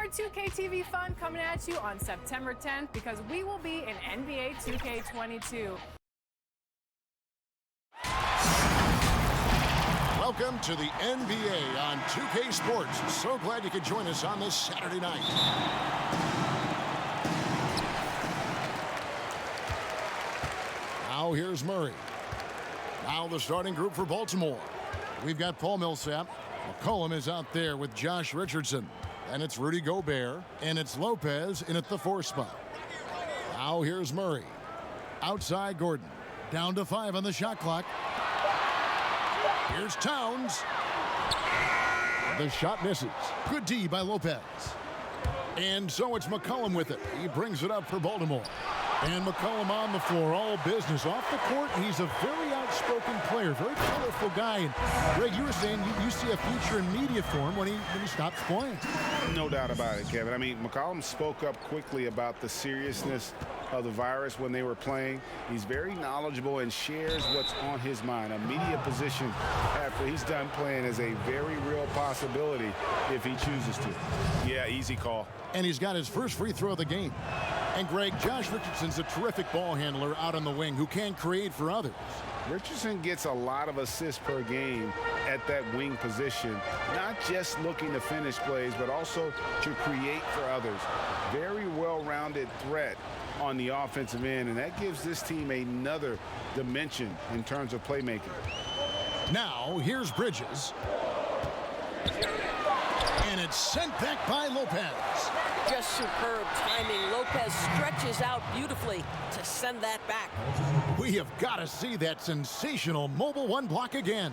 2K TV fun coming at you on September 10th because we will be in NBA 2K22. Welcome to the NBA on 2K Sports. So glad you could join us on this Saturday night. Now here's Murray. Now the starting group for Baltimore. We've got Paul Millsap. McCollum is out there with Josh Richardson. And it's Rudy Gobert. And it's Lopez in at the 4 spot. Now here's Murray. Outside Gordon. Down to 5 on the shot clock. Here's Towns. The shot misses. Good D by Lopez. And so it's McCollum with it. He brings it up for Baltimore. And McCollum on the floor, all business. Off the court, he's a very outspoken player, very colorful guy. And Greg, you were saying you see a future in media for him when he stops playing. No doubt about it, Kevin. I mean, McCollum spoke up quickly about the seriousness of the virus when they were playing. He's very knowledgeable and shares what's on his mind. A media position after he's done playing is a very real possibility if he chooses to. Yeah, easy call. And he's got his first free throw of the game. And Greg, Josh Richardson's a terrific ball handler out on the wing who can create for others. Richardson gets a lot of assists per game at that wing position, not just looking to finish plays, but also to create for others. Very well-rounded threat on the offensive end, and that gives this team another dimension in terms of playmaking. Now, here's Bridges. And it's sent back by Lopez. Just superb timing. Lopez stretches out beautifully to send that back. We have got to see that sensational mobile one block again.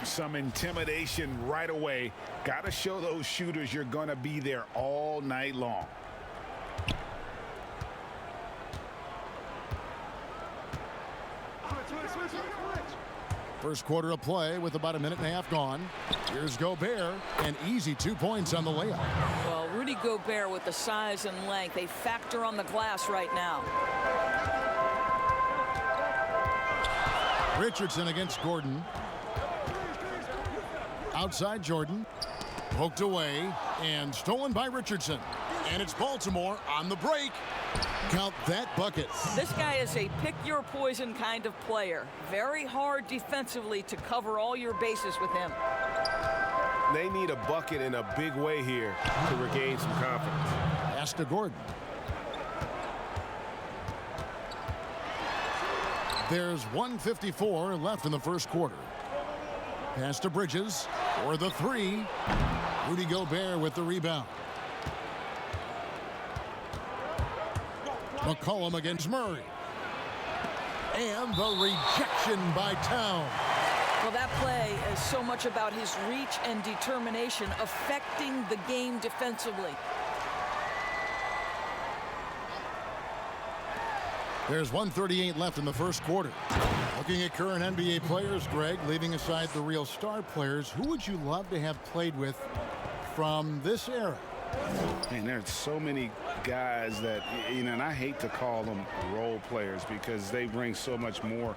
Some intimidation right away. Got to show those shooters you're going to be there all night long. First quarter of play with about a minute and a half gone. Here's Gobert, an easy 2 points on the layup. Well, Rudy Gobert with the size and length, a factor on the glass right now. Richardson against Gordon. Outside Jordan. Poked away and stolen by Richardson. And it's Baltimore on the break. Count that bucket. This guy is a pick-your-poison kind of player. Very hard defensively to cover all your bases with him. They need a bucket in a big way here to regain some confidence. Pass to Gordon. There's 1:54 left in the first quarter. Pass to Bridges for the 3. Rudy Gobert with the rebound. McCollum against Murray. And the rejection by Towns. Well, that play is so much about his reach and determination affecting the game defensively. There's 1:38 left in the first quarter. Looking at current NBA players, Greg, leaving aside the real star players, who would you love to have played with from this era? And there's so many guys that, you know, and I hate to call them role players because they bring so much more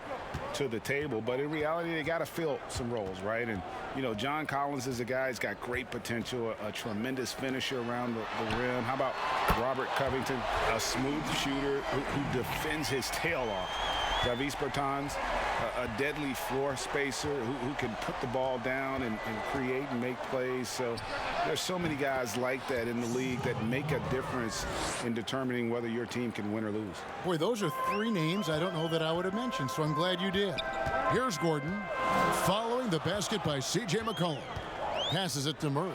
to the table. But in reality, they got to fill some roles, right? And, you know, John Collins is a guy who's got great potential, a tremendous finisher around the rim. How about Robert Covington, a smooth shooter who defends his tail off? Davis Bertans, a deadly floor spacer who can put the ball down and create and make plays. So there's so many guys like that in the league that make a difference in determining whether your team can win or lose. Boy, those are 3 names I don't know that I would have mentioned, so I'm glad you did. Here's Gordon, following the basket by C.J. McCollum. Passes it to Murray.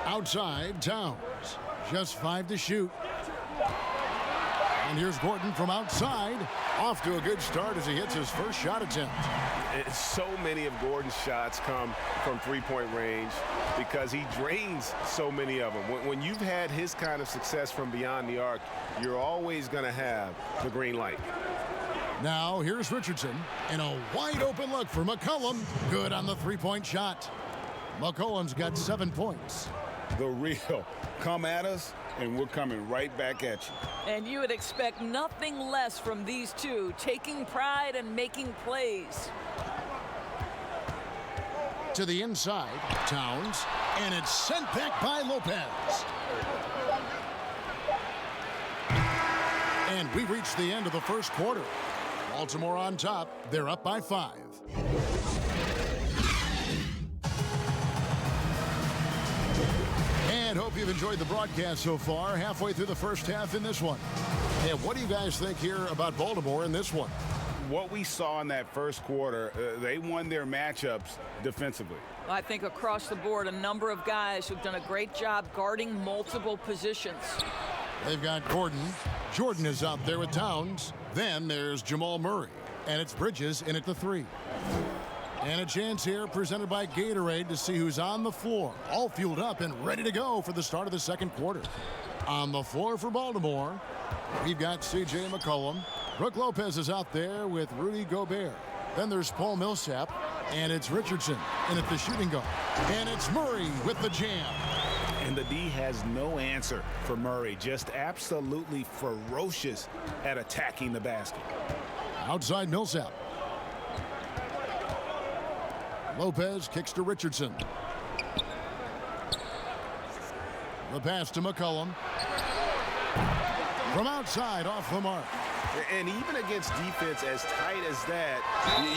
Outside, Towns. Just 5 to shoot. And here's Gordon from outside. Off to a good start as he hits his first shot attempt. So many of Gordon's shots come from three-point range because he drains so many of them. When you've had his kind of success from beyond the arc, you're always going to have the green light. Now here's Richardson, and a wide open look for McCollum. Good on the 3-point shot. McCollum's got 7 points. The real come at us, and we're coming right back at you. And you would expect nothing less from these two, taking pride and making plays. To the inside, Towns, and it's sent back by Lopez. And we've reached the end of the first quarter. Baltimore on top. They're up by 5. And hope you've enjoyed the broadcast so far. Halfway through the first half in this one. And what do you guys think here about Baltimore in this one? What we saw in that first quarter, they won their matchups defensively. I think across the board, a number of guys who've done a great job guarding multiple positions. They've got Gordon. Jordan is out there with Towns. Then there's Jamal Murray. And it's Bridges in at the 3. And a chance here presented by Gatorade to see who's on the floor. All fueled up and ready to go for the start of the second quarter. On the floor for Baltimore, we've got C.J. McCollum. Brook Lopez is out there with Rudy Gobert. Then there's Paul Millsap. And it's Richardson in at the shooting guard. And it's Murray with the jam. And the D has no answer for Murray. Just absolutely ferocious at attacking the basket. Outside Millsap. Lopez kicks to Richardson. The pass to McCollum. From outside, off the mark. And even against defense as tight as that,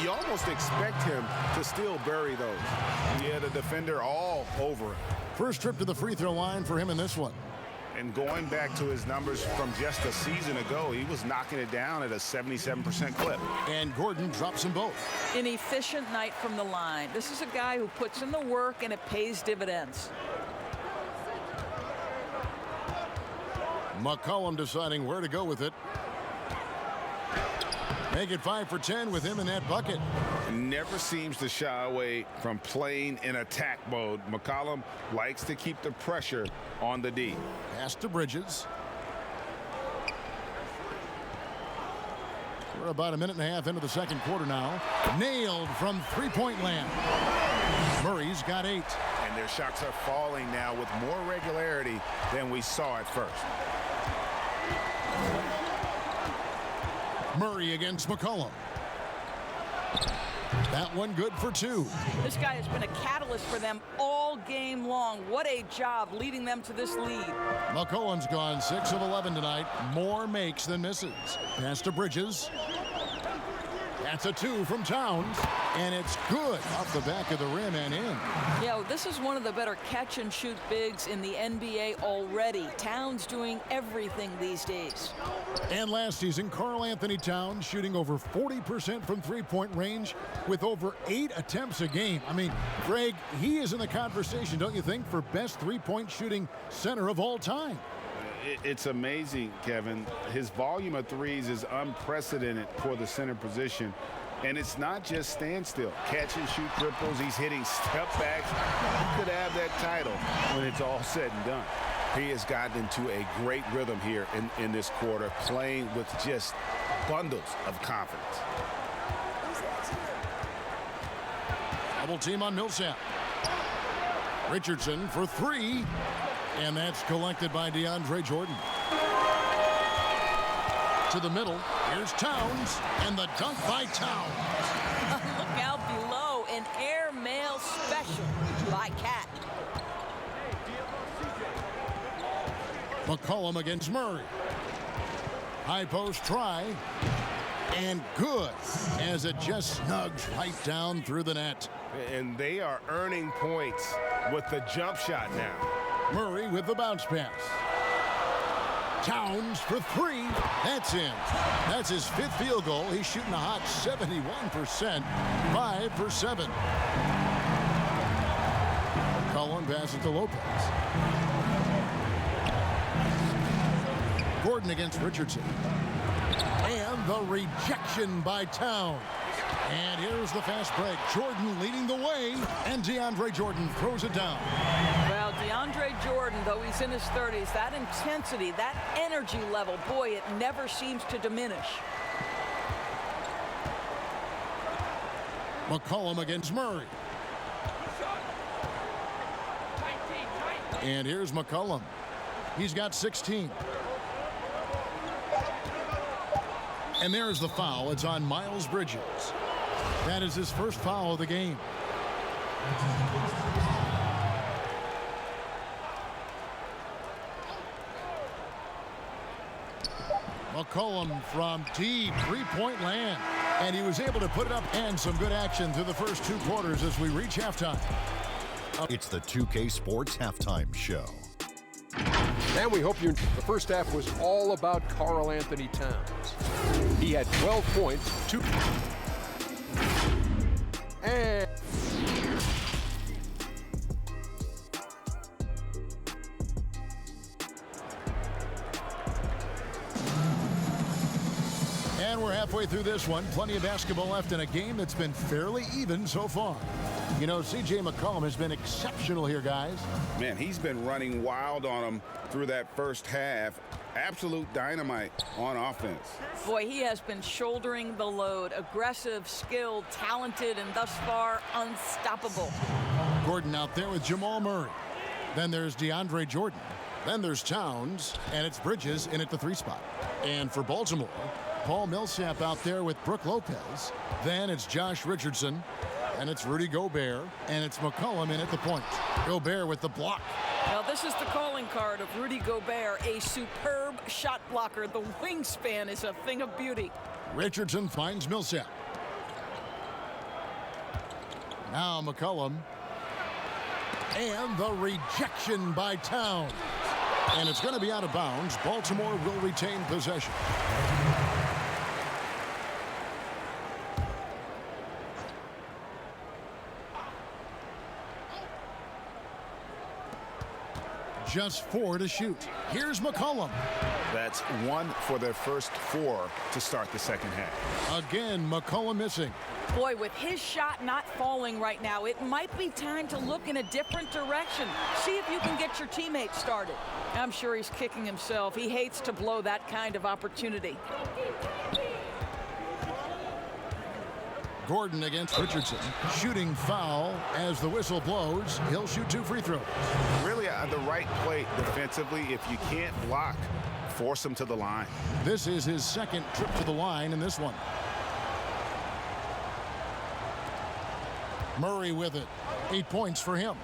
you almost expect him to still bury those. Yeah, the defender all over him. First trip to the free throw line for him in this one. And going back to his numbers from just a season ago, he was knocking it down at a 77% clip. And Gordon drops them both. An efficient night from the line. This is a guy who puts in the work and it pays dividends. McCollum deciding where to go with it. Make it 5 for 10 with him in that bucket. Never seems to shy away from playing in attack mode. McCollum likes to keep the pressure on the D. Pass to Bridges. We're about a minute and a half into the second quarter now. Nailed from three-point land. Murray's got 8. And their shots are falling now with more regularity than we saw at first. Murray against McCollum. That one good for 2. This guy has been a catalyst for them all game long. What a job leading them to this lead. McCollum's gone 6 of 11 tonight. More makes than misses. Pass to Bridges. That's a 2 from Towns. And it's good off the back of the rim and in. Yeah, this is one of the better catch-and-shoot bigs in the NBA already. Towns doing everything these days. And last season, Karl Anthony Towns shooting over 40% from three-point range with over 8 attempts a game. I mean, Greg, he is in the conversation, don't you think, for best three-point shooting center of all time? It's amazing, Kevin. His volume of threes is unprecedented for the center position. And it's not just standstill. Catch and shoot triples. He's hitting step backs. He could have that title when it's all said and done. He has gotten into a great rhythm here in this quarter, playing with just bundles of confidence. Double team on Millsap. Richardson for 3. And that's collected by DeAndre Jordan. To the middle. Here's Towns. And the dunk by Towns. Look out below. An airmail special by Cat. McCollum against Murray. High post try. And good as it just snugs right down through the net. And they are earning points with the jump shot now. Murray with the bounce pass. Towns for 3. That's in. That's his 5th field goal. He's shooting a hot 71%. 5 for 7. Cullen passes to Lopez. Gordon against Richardson. And the rejection by Towns. And here's the fast break. Jordan leading the way. And DeAndre Jordan throws it down. Well, DeAndre Jordan, though he's in his 30s, that intensity, that energy level, boy, it never seems to diminish. McCollum against Murray. And here's McCollum. He's got 16. And there's the foul. It's on Miles Bridges. That is his first foul of the game. McCollum from deep three-point land. And he was able to put it up, and some good action through the first 2 quarters as we reach halftime. It's the 2K Sports Halftime Show. And we hope the first half was all about Karl Anthony Towns. He had 12 points, 2. And we're halfway through this one. Plenty of basketball left in a game that's been fairly even so far. You know, C.J. McCollum has been exceptional here, guys. Man, he's been running wild on them through that first half. Absolute dynamite on offense. Boy, he has been shouldering the load. Aggressive, skilled, talented, and thus far unstoppable. Gordon out there with Jamal Murray. Then there's DeAndre Jordan. Then there's Towns, and it's Bridges in at the 3 spot. And for Baltimore, Paul Millsap out there with Brook Lopez. Then it's Josh Richardson, and it's Rudy Gobert, and it's McCollum in at the point. Gobert with the block. Now this is the calling card of Rudy Gobert, a superb shot blocker. The wingspan is a thing of beauty. Richardson finds Millsap. Now McCollum. And the rejection by Towns. And it's going to be out of bounds. Baltimore will retain possession. Just 4 to shoot. Here's McCollum. That's 1 for their first 4 to start the second half. Again, McCollum missing. Boy, with his shot not falling right now, it might be time to look in a different direction. See if you can get your teammates started. I'm sure he's kicking himself. He hates to blow that kind of opportunity. Gordon against Richardson. Shooting foul as the whistle blows. He'll shoot 2 free throws. Really the right play defensively. If you can't block, force him to the line. This is his second trip to the line in this one. Murray with it. 8 points for him.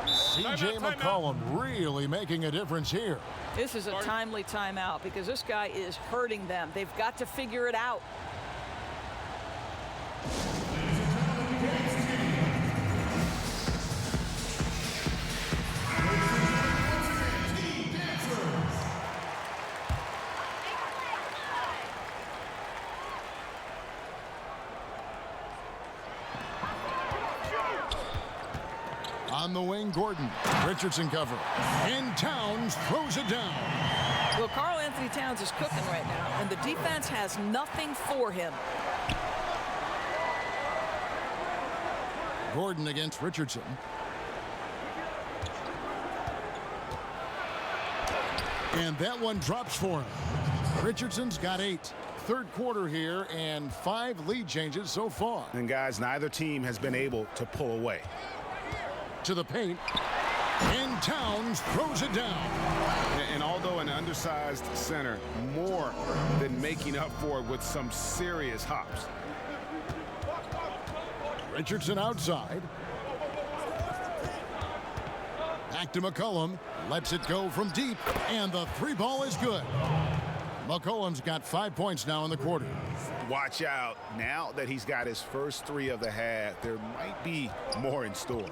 C.J. McCollum really making a difference here. This is a timely timeout because this guy is hurting them. They've got to figure it out. On the wing, Gordon. Richardson cover. And Towns throws it down. Well, Karl Anthony Towns is cooking right now, and the defense has nothing for him. Gordon against Richardson. And that one drops for him. Richardson's got 8. Third quarter here and 5 lead changes so far. And guys, neither team has been able to pull away. To the paint, and Towns throws it down. And although an undersized center, more than making up for it with some serious hops. Richardson outside. Back to McCollum. Lets it go from deep, and the 3 ball is good. McCollum's got 5 points now in the quarter. Watch out. Now that he's got his first 3 of the half, there might be more in store.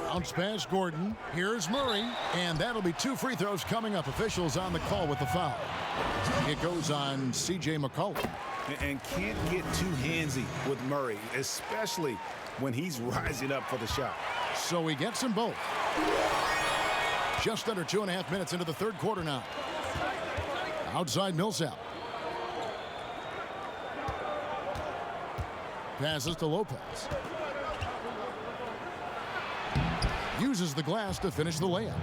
Bounce pass Gordon. Here's Murray. And that'll be 2 free throws coming up. Officials on the call with the foul. It goes on C.J. McCollum. And can't get too handsy with Murray, especially when he's rising up for the shot. So he gets them both. Just under 2.5 minutes into the third quarter now. Outside Millsap. Passes to Lopez. Uses the glass to finish the layup.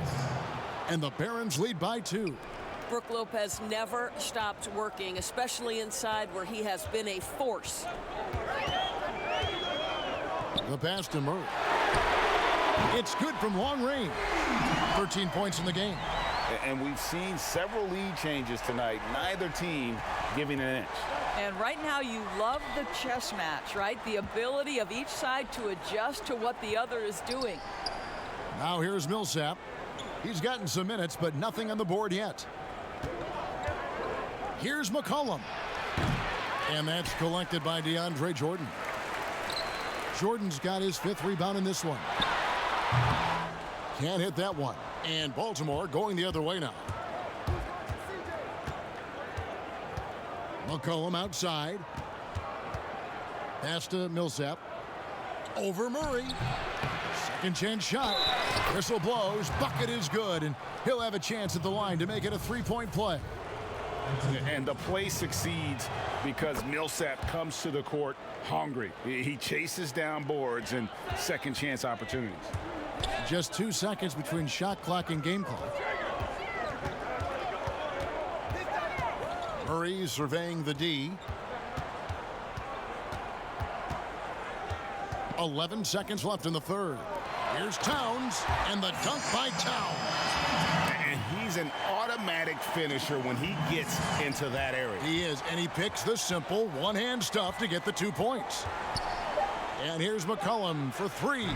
And the Barons lead by 2. Brook Lopez never stopped working, especially inside where he has been a force. The pass to Murray. It's good from long range. 13 points in the game. And we've seen several lead changes tonight. Neither team giving an inch. And right now you love the chess match, right? The ability of each side to adjust to what the other is doing. Now here's Millsap. He's gotten some minutes, but nothing on the board yet. Here's McCollum. And that's collected by DeAndre Jordan. Jordan's got his 5th rebound in this one. Can't hit that one. And Baltimore going the other way now. McCollum outside. Pass to Millsap. Over Murray. Second chance shot. Whistle blows. Bucket is good. And he'll have a chance at the line to make it a 3-point play. And the play succeeds because Millsap comes to the court hungry. He chases down boards and second chance opportunities. Just 2 seconds between shot clock and game clock. Murray surveying the D. 11 seconds left in the third. Here's Towns, and the dunk by Towns. And he's an automatic finisher when he gets into that area. He is, and he picks the simple one-hand stuff to get the 2 points. And here's McCollum for 3.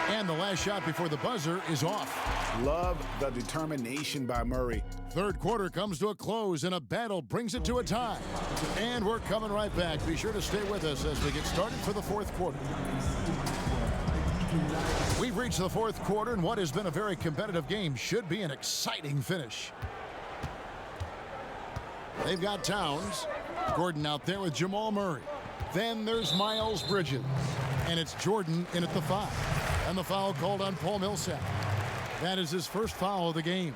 And the last shot before the buzzer is off. Love the determination by Murray. Third quarter comes to a close, and a battle brings it to a tie. And we're coming right back. Be sure to stay with us as we get started for the fourth quarter. We've reached the fourth quarter, and what has been a very competitive game should be an exciting finish. They've got Towns. Gordon out there with Jamal Murray. Then there's Miles Bridges. And it's Jordan in at the 5. And the foul called on Paul Millsap. That is his first foul of the game.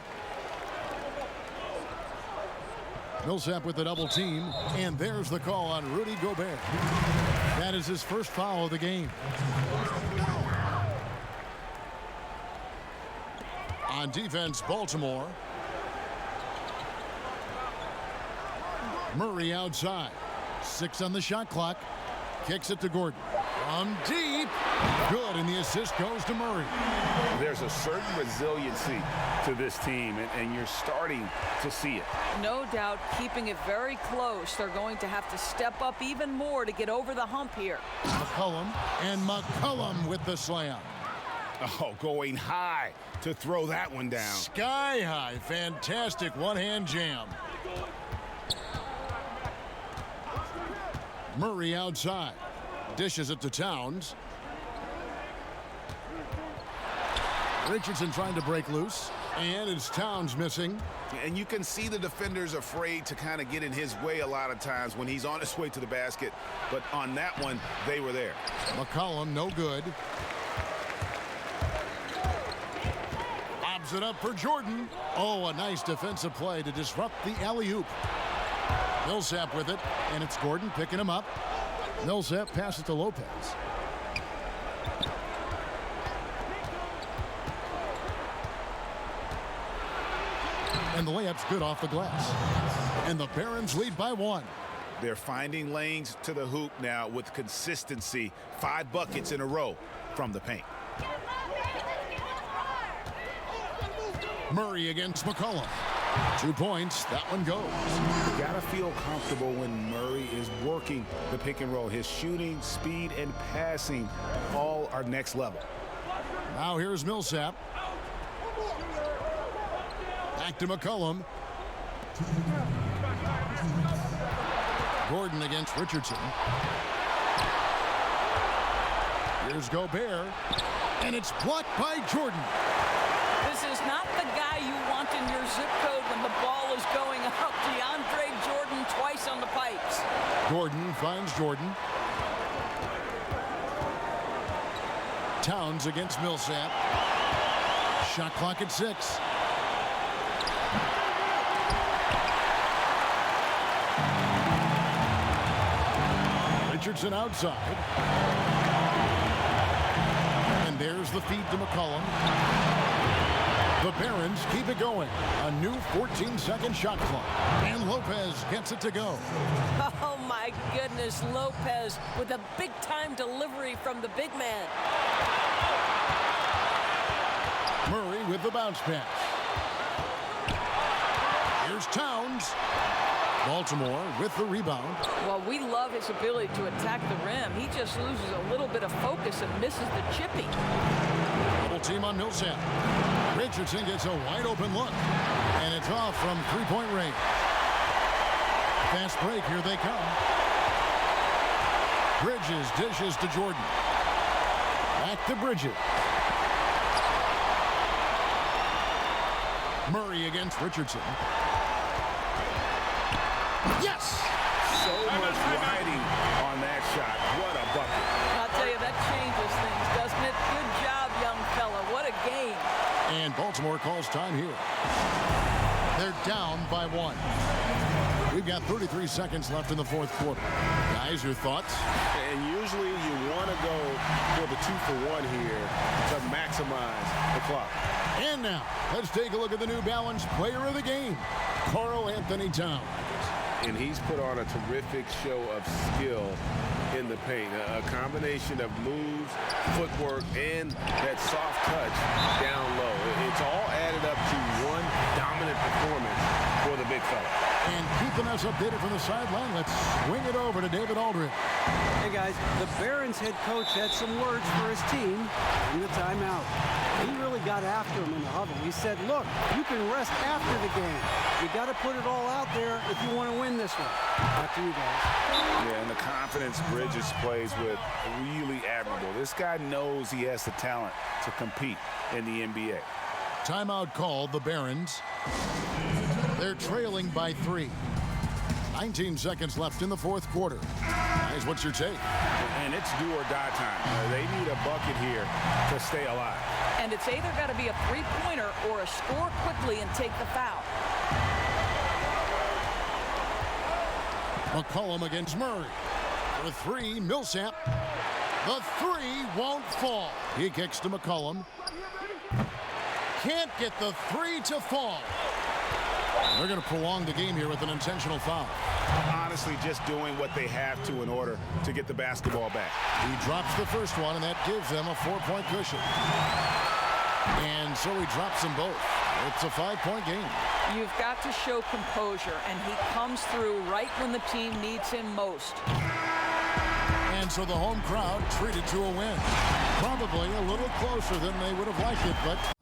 Millsap with the double team. And there's the call on Rudy Gobert. That is his first foul of the game. On defense, Baltimore. Murray outside. 6 on the shot clock. Kicks it to Gordon. From deep. Good, and the assist goes to Murray. There's a certain resiliency to this team, and you're starting to see it. No doubt, keeping it very close. They're going to have to step up even more to get over the hump here. McCollum, and McCollum with the slam. Oh, going high to throw that one down. Sky high. Fantastic one-hand jam. Murray outside. Dishes it to Towns. Richardson trying to break loose. And it's Towns missing. And you can see the defenders afraid to kind of get in his way a lot of times when he's on his way to the basket. But on that one, they were there. McCollum, no good. Lobs it up for Jordan. Oh, a nice defensive play to disrupt the alley-oop. Millsap with it, and it's Gordon picking him up. Millsap passes to Lopez. And the layup's good off the glass. And the Barons lead by 1. They're finding lanes to the hoop now with consistency. 5 buckets in a row from the paint. Murray against McCollum. 2 points. That one goes. You gotta feel comfortable when Murray is working the pick and roll. His shooting, speed, and passing all are next level. Now here's Millsap. Back to McCollum. Gordon against Richardson. Here's Gobert. And it's blocked by Jordan. This is not the guy you want in your zip code when the ball is going up. DeAndre Jordan twice on the pipes. Gordon finds Jordan. Towns against Millsap. Shot clock at 6. Richardson outside. And there's the feed to McCollum. The Barons keep it going. A new 14-second shot clock. And Lopez gets it to go. Oh, my goodness, Lopez with a big-time delivery from the big man. Murray with the bounce pass. Here's Towns. Baltimore with the rebound. Well, we love his ability to attack the rim. He just loses a little bit of focus and misses the chippy. Double team on Millsap. Richardson gets a wide open look. And it's off from three-point range. Fast break, here they come. Bridges dishes to Jordan. Back to Bridges. Murray against Richardson. Yes! So much riding on that shot. What a bucket. I'll tell you, that changes things, doesn't it? Good job, young fella. What a game. And Baltimore calls time here. They're down by 1. We've got 33 seconds left in the fourth quarter. Guys, your thoughts? And usually you want to go for the 2-for-1 here to maximize the clock. And now, let's take a look at the New Balance player of the game, R138. And he's put on a terrific show of skill in the paint. A combination of moves, footwork, and that soft touch down low. It's all added up to one dominant performance for the big fella. And keeping us updated from the sideline, let's swing it over to David Aldridge. Hey guys, the Barons head coach had some words for his team in the timeout. He really got after him in the huddle. He said, look, you can rest after the game. You got to put it all out there if you want to win this one. Back to you guys. Yeah, and the confidence Bridges plays with, really admirable. This guy knows he has the talent to compete in the NBA. Timeout called, the Barons. They're trailing by 3. 19 seconds left in the fourth quarter. Guys, what's your take? And it's do or die time. They need a bucket here to stay alive. And it's either got to be a three-pointer or a score quickly and take the foul. McCollum against Murray. For 3, Millsap. The 3 won't fall. He kicks to McCollum. Can't get the 3 to fall. They're going to prolong the game here with an intentional foul. Honestly, just doing what they have to in order to get the basketball back. He drops the first one, and that gives them a 4-point cushion. And so he drops them both. It's a 5-point game. You've got to show composure, and he comes through right when the team needs him most. And so the home crowd treated to a win. Probably a little closer than they would have liked it, but